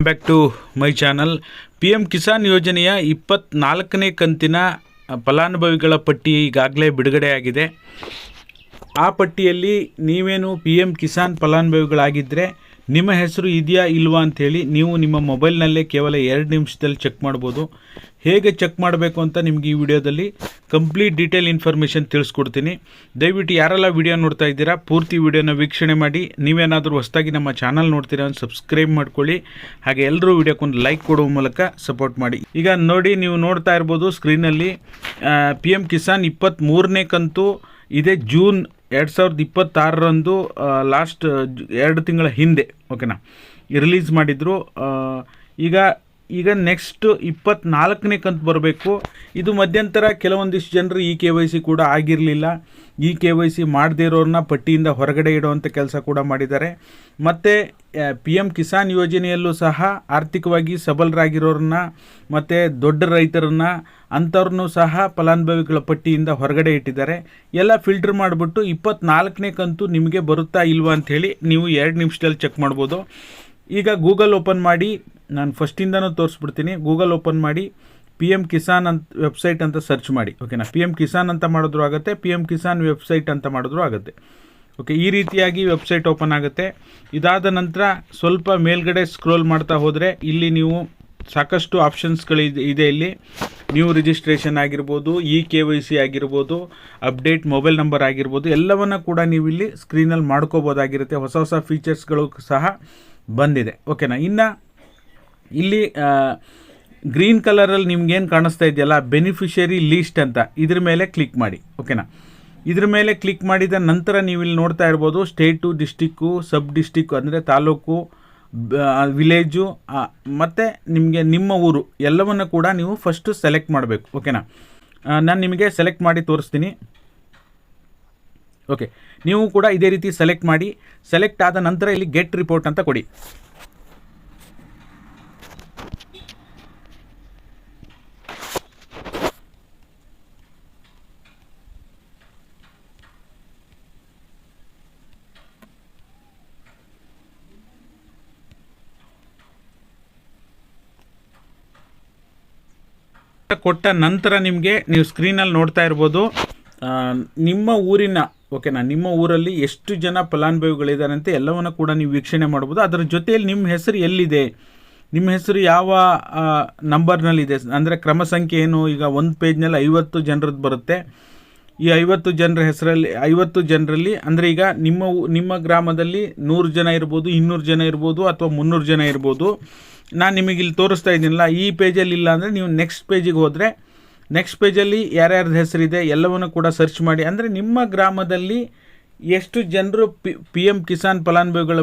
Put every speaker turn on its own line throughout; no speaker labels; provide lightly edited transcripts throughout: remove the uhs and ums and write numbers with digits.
Back to my channel. PM Kisan ಯೋಜನೆಯ 24ನೇ ಕಂತಿನ ಫಲಾನುಭವಿಗಳ ಪಟ್ಟಿ ಈಗಾಗಲೇ ಬಿಡುಗಡೆಯಾಗಿದೆ. ಆ ಪಟ್ಟಿಯಲ್ಲಿ ನೀವೇನು PM ಕಿಸಾನ್ ಫಲಾನುಭವಿಗಳಾಗಿದ್ದರೆ ನಿಮ್ಮ ಹೆಸರು ಇದೆಯಾ ಇಲ್ವಾ ಅಂಥೇಳಿ ನೀವು ನಿಮ್ಮ ಮೊಬೈಲ್ನಲ್ಲೇ ಕೇವಲ 2 ನಿಮಿಷದಲ್ಲಿ ಚೆಕ್ ಮಾಡ್ಬೋದು. ಹೇಗೆ ಚೆಕ್ ಮಾಡಬೇಕು ಅಂತ ನಿಮಗೆ ಈ ವಿಡಿಯೋದಲ್ಲಿ ಕಂಪ್ಲೀಟ್ ಡೀಟೇಲ್ ಇನ್ಫಾರ್ಮೇಷನ್ ತಿಳಿಸ್ಕೊಡ್ತೀನಿ. ದಯವಿಟ್ಟು ಯಾರೆಲ್ಲ ವಿಡಿಯೋ ನೋಡ್ತಾ ಇದ್ದೀರಾ ಪೂರ್ತಿ ವಿಡಿಯೋನ ವೀಕ್ಷಣೆ ಮಾಡಿ. ನೀವೇನಾದರೂ ಹೊಸದಾಗಿ ನಮ್ಮ ಚಾನಲ್ ನೋಡ್ತೀರಾ ಅಂತ ಸಬ್ಸ್ಕ್ರೈಬ್ ಮಾಡ್ಕೊಳ್ಳಿ. ಹಾಗೆ ಎಲ್ಲರೂ ವಿಡಿಯೋಕ್ಕೊಂದು ಲೈಕ್ ಕೊಡುವ ಮೂಲಕ ಸಪೋರ್ಟ್ ಮಾಡಿ. ಈಗ ನೋಡಿ, ನೀವು ನೋಡ್ತಾ ಇರ್ಬೋದು ಸ್ಕ್ರೀನಲ್ಲಿ PM ಕಿಸಾನ್ 23ನೇ ಕಂತು ಇದೇ ಜೂನ್ 2026ರಂದು ಲಾಸ್ಟ್ 2 ತಿಂಗಳ ಹಿಂದೆ ಓಕೆನಾ ರಿಲೀಸ್ ಮಾಡಿದರು. ಈಗ ನೆಕ್ಸ್ಟ್ 24ನೇ ಕಂತು ಬರಬೇಕು. ಇದು ಮಧ್ಯಂತರ ಕೆಲವೊಂದಿಷ್ಟು ಜನರು KYC ಕೂಡ ಆಗಿರಲಿಲ್ಲ. KYC ಮಾಡದೇ ಇರೋರನ್ನ ಪಟ್ಟಿಯಿಂದ ಹೊರಗಡೆ ಇಡುವಂಥ ಕೆಲಸ ಕೂಡ ಮಾಡಿದ್ದಾರೆ. ಮತ್ತು PM ಕಿಸಾನ್ ಯೋಜನೆಯಲ್ಲೂ ಸಹ ಆರ್ಥಿಕವಾಗಿ ಸಬಲರಾಗಿರೋರನ್ನ ಮತ್ತು ದೊಡ್ಡ ರೈತರನ್ನ ಅಂಥವ್ರನ್ನೂ ಸಹ ಫಲಾನುಭವಿಗಳ ಪಟ್ಟಿಯಿಂದ ಹೊರಗಡೆ ಇಟ್ಟಿದ್ದಾರೆ. ಎಲ್ಲ ಫಿಲ್ಟರ್ ಮಾಡಿಬಿಟ್ಟು 24ನೇ ಕಂತು ನಿಮಗೆ ಬರುತ್ತಾ ಇಲ್ವಾ ಅಂಥೇಳಿ ನೀವು 2 ನಿಮಿಷದಲ್ಲಿ ಚೆಕ್ ಮಾಡ್ಬೋದು. ಈಗ ಗೂಗಲ್ ಓಪನ್ ಮಾಡಿ, ನಾನು ಫಸ್ಟಿಂದನೂ ತೋರಿಸ್ಬಿಡ್ತೀನಿ. ಗೂಗಲ್ ಓಪನ್ ಮಾಡಿ PM ಕಿಸಾನ್ ಅಂತ ವೆಬ್ಸೈಟ್ ಅಂತ ಸರ್ಚ್ ಮಾಡಿ. ಓಕೆನಾ, PM ಕಿಸಾನ್ ಅಂತ ಮಾಡಿದ್ರು ಆಗುತ್ತೆ, PM ಕಿಸಾನ್ ವೆಬ್ಸೈಟ್ ಅಂತ ಮಾಡಿದ್ರು ಆಗುತ್ತೆ. ಓಕೆ, ಈ ರೀತಿಯಾಗಿ ವೆಬ್ಸೈಟ್ ಓಪನ್ ಆಗುತ್ತೆ. ಇದಾದ ನಂತರ ಸ್ವಲ್ಪ ಮೇಲ್ಗಡೆ ಸ್ಕ್ರೋಲ್ ಮಾಡ್ತಾ ಹೋದರೆ ಇಲ್ಲಿ ನೀವು ಸಾಕಷ್ಟು ಆಪ್ಷನ್ಸ್ಗಳಿದೆ. ಇಲ್ಲಿ ನ್ಯೂ ರಿಜಿಸ್ಟ್ರೇಷನ್ ಆಗಿರ್ಬೋದು, KYC ಆಗಿರ್ಬೋದು, ಅಪ್ಡೇಟ್ ಮೊಬೈಲ್ ನಂಬರ್ ಆಗಿರ್ಬೋದು, ಎಲ್ಲವನ್ನು ಕೂಡ ನೀವು ಇಲ್ಲಿ ಸ್ಕ್ರೀನಲ್ಲಿ ಮಾಡ್ಕೋಬೋದಾಗಿರುತ್ತೆ. ಹೊಸ ಹೊಸ ಫೀಚರ್ಸ್ಗಳು ಸಹ ಬಂದಿದೆ. ಓಕೆನಾ, ಇನ್ನು ಇಲ್ಲಿ ಗ್ರೀನ್ ಕಲರಲ್ಲಿ ನಿಮ್ಗೇನು ಕಾಣಿಸ್ತಾ ಇದೆಯಲ್ಲ ಬೆನಿಫಿಷರಿ ಲೀಸ್ಟ್ ಅಂತ, ಇದ್ರ ಮೇಲೆ ಕ್ಲಿಕ್ ಮಾಡಿ. ಓಕೆನಾ, ಇದ್ರ ಮೇಲೆ ಕ್ಲಿಕ್ ಮಾಡಿದ ನಂತರ ನೀವು ಇಲ್ಲಿ ನೋಡ್ತಾ ಇರ್ಬೋದು ಸ್ಟೇಟು, ಡಿಸ್ಟಿಕ್ಕು, ಸಬ್ ಡಿಸ್ಟಿಕ್ಕು ಅಂದರೆ ತಾಲೂಕು, ವಿಲೇಜು ಮತ್ತು ನಿಮಗೆ ನಿಮ್ಮ ಊರು ಎಲ್ಲವನ್ನು ಕೂಡ ನೀವು ಫಸ್ಟು ಸೆಲೆಕ್ಟ್ ಮಾಡಬೇಕು. ಓಕೆನಾ, ನಾನು ನಿಮಗೆ ಸೆಲೆಕ್ಟ್ ಮಾಡಿ ತೋರಿಸ್ತೀನಿ. ಓಕೆ, ನೀವು ಕೂಡ ಇದೇ ರೀತಿ ಸೆಲೆಕ್ಟ್ ಮಾಡಿ. ಸೆಲೆಕ್ಟ್ ಆದ ನಂತರ ಇಲ್ಲಿ ಗೆಟ್ ರಿಪೋರ್ಟ್ ಅಂತ ಕೊಡಿ. ಕೊಟ್ಟ ನಂತರ ನಿಮಗೆ ನೀವು ಸ್ಕ್ರೀನಲ್ಲಿ ನೋಡ್ತಾ ಇರ್ಬೋದು ನಿಮ್ಮ ಊರಿನ ಓಕೆನಾ ನಿಮ್ಮ ಊರಲ್ಲಿ ಎಷ್ಟು ಜನ ಫಲಾನುಭವಿಗಳಿದ್ದಾರೆ ಅಂತ ಎಲ್ಲವನ್ನು ಕೂಡ ನೀವು ವೀಕ್ಷಣೆ ಮಾಡ್ಬೋದು. ಅದರ ಜೊತೆಯಲ್ಲಿ ನಿಮ್ಮ ಹೆಸರು ಎಲ್ಲಿದೆ, ನಿಮ್ಮ ಹೆಸರು ಯಾವ ನಂಬರ್ನಲ್ಲಿದೆ ಅಂದರೆ ಕ್ರಮ ಸಂಖ್ಯೆ ಏನು. ಈಗ ಒಂದು ಪೇಜ್ನಲ್ಲಿ 50 ಜನರದ್ದು ಬರುತ್ತೆ. ಈ 50 ಜನರ ಹೆಸರಲ್ಲಿ 50 ಜನರಲ್ಲಿ ಅಂದರೆ ಈಗ ನಿಮ್ಮ ಗ್ರಾಮದಲ್ಲಿ 100 ಜನ ಇರ್ಬೋದು, 200 ಜನ ಇರ್ಬೋದು, ಅಥವಾ 300 ಜನ ಇರ್ಬೋದು. ನಾನು ನಿಮಗೆ ಇಲ್ಲಿ ತೋರಿಸ್ತಾ ಇದ್ದೀನಿಲ್ಲ, ಈ ಪೇಜಲ್ಲಿ ಇಲ್ಲ ಅಂದರೆ ನೀವು ನೆಕ್ಸ್ಟ್ ಪೇಜಿಗೆ ಹೋದರೆ ನೆಕ್ಸ್ಟ್ ಪೇಜಲ್ಲಿ ಯಾರ್ಯಾರ್ದು ಹೆಸರಿದೆ ಎಲ್ಲವನ್ನು ಕೂಡ ಸರ್ಚ್ ಮಾಡಿ. ಅಂದರೆ ನಿಮ್ಮ ಗ್ರಾಮದಲ್ಲಿ ಎಷ್ಟು ಜನರು PM ಕಿಸಾನ್ ಫಲಾನುಭವಿಗಳ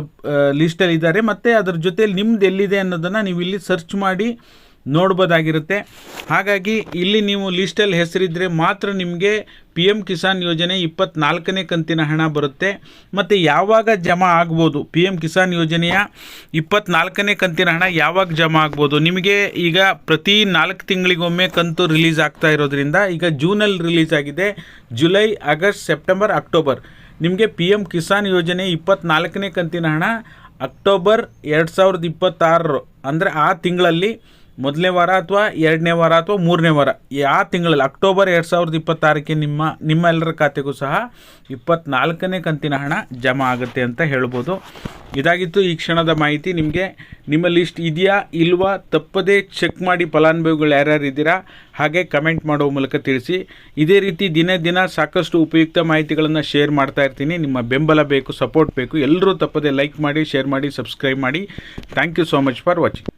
ಲಿಸ್ಟಲ್ಲಿ ಇದ್ದಾರೆ ಮತ್ತು ಅದರ ಜೊತೆಯಲ್ಲಿ ನಿಮ್ದು ಎಲ್ಲಿದೆ ಅನ್ನೋದನ್ನು ನೀವು ಇಲ್ಲಿ ಸರ್ಚ್ ಮಾಡಿ ನೋಡ್ಬೋದಾಗಿರುತ್ತೆ. ಹಾಗಾಗಿ ಇಲ್ಲಿ ನೀವು ಲಿಸ್ಟಲ್ಲಿ ಹೆಸರಿದ್ದರೆ ಮಾತ್ರ ನಿಮಗೆ PM ಕಿಸಾನ್ ಯೋಜನೆ 24ನೇ ಕಂತಿನ ಹಣ ಬರುತ್ತೆ. ಮತ್ತು ಯಾವಾಗ ಜಮಾ ಆಗ್ಬೋದು, PM ಕಿಸಾನ್ ಯೋಜನೆಯ 24ನೇ ಕಂತಿನ ಹಣ ಯಾವಾಗ ಜಮಾ ಆಗ್ಬೋದು, ನಿಮಗೆ ಈಗ ಪ್ರತಿ 4 ತಿಂಗಳಿಗೊಮ್ಮೆ ಕಂತು ರಿಲೀಸ್ ಆಗ್ತಾ ಇರೋದ್ರಿಂದ ಈಗ ಜೂನಲ್ಲಿ ರಿಲೀಸ್ ಆಗಿದೆ. ಜುಲೈ, ಆಗಸ್ಟ್, ಸೆಪ್ಟೆಂಬರ್, ಅಕ್ಟೋಬರ್ ನಿಮಗೆ PM ಕಿಸಾನ್ ಯೋಜನೆ 24ನೇ ಕಂತಿನ ಹಣ ಅಕ್ಟೋಬರ್ 2026 ಅಂದರೆ ಆ ತಿಂಗಳಲ್ಲಿ 1ನೇ ವಾರ ಅಥವಾ 2ನೇ ವಾರ ಅಥವಾ 3ನೇ ವಾರ ಆ ತಿಂಗಳಲ್ಲಿ ಅಕ್ಟೋಬರ್ 2026ಕ್ಕೆ ನಿಮ್ಮ ಎಲ್ಲರ ಖಾತೆಗೂ ಸಹ 24ನೇ ಕಂತಿನ ಹಣ ಜಮಾ ಆಗುತ್ತೆ ಅಂತ ಹೇಳ್ಬೋದು. ಇದಾಗಿತ್ತು ಈ ಕ್ಷಣದ ಮಾಹಿತಿ. ನಿಮಗೆ ನಿಮ್ಮ ಲಿಸ್ಟ್ ಇದೆಯಾ ಇಲ್ವಾ ತಪ್ಪದೇ ಚೆಕ್ ಮಾಡಿ. ಫಲಾನುಭವಿಗಳು ಯಾರ್ಯಾರು ಇದ್ದೀರಾ ಹಾಗೆ ಕಮೆಂಟ್ ಮಾಡುವ ಮೂಲಕ ತಿಳಿಸಿ. ಇದೇ ರೀತಿ ದಿನ ಸಾಕಷ್ಟು ಉಪಯುಕ್ತ ಮಾಹಿತಿಗಳನ್ನು ಶೇರ್ ಮಾಡ್ತಾ ಇರ್ತೀನಿ. ನಿಮ್ಮ ಬೆಂಬಲ ಬೇಕು, ಸಪೋರ್ಟ್ ಬೇಕು. ಎಲ್ಲರೂ ತಪ್ಪದೇ ಲೈಕ್ ಮಾಡಿ, ಶೇರ್ ಮಾಡಿ, ಸಬ್ಸ್ಕ್ರೈಬ್ ಮಾಡಿ. Thank you so much for watching.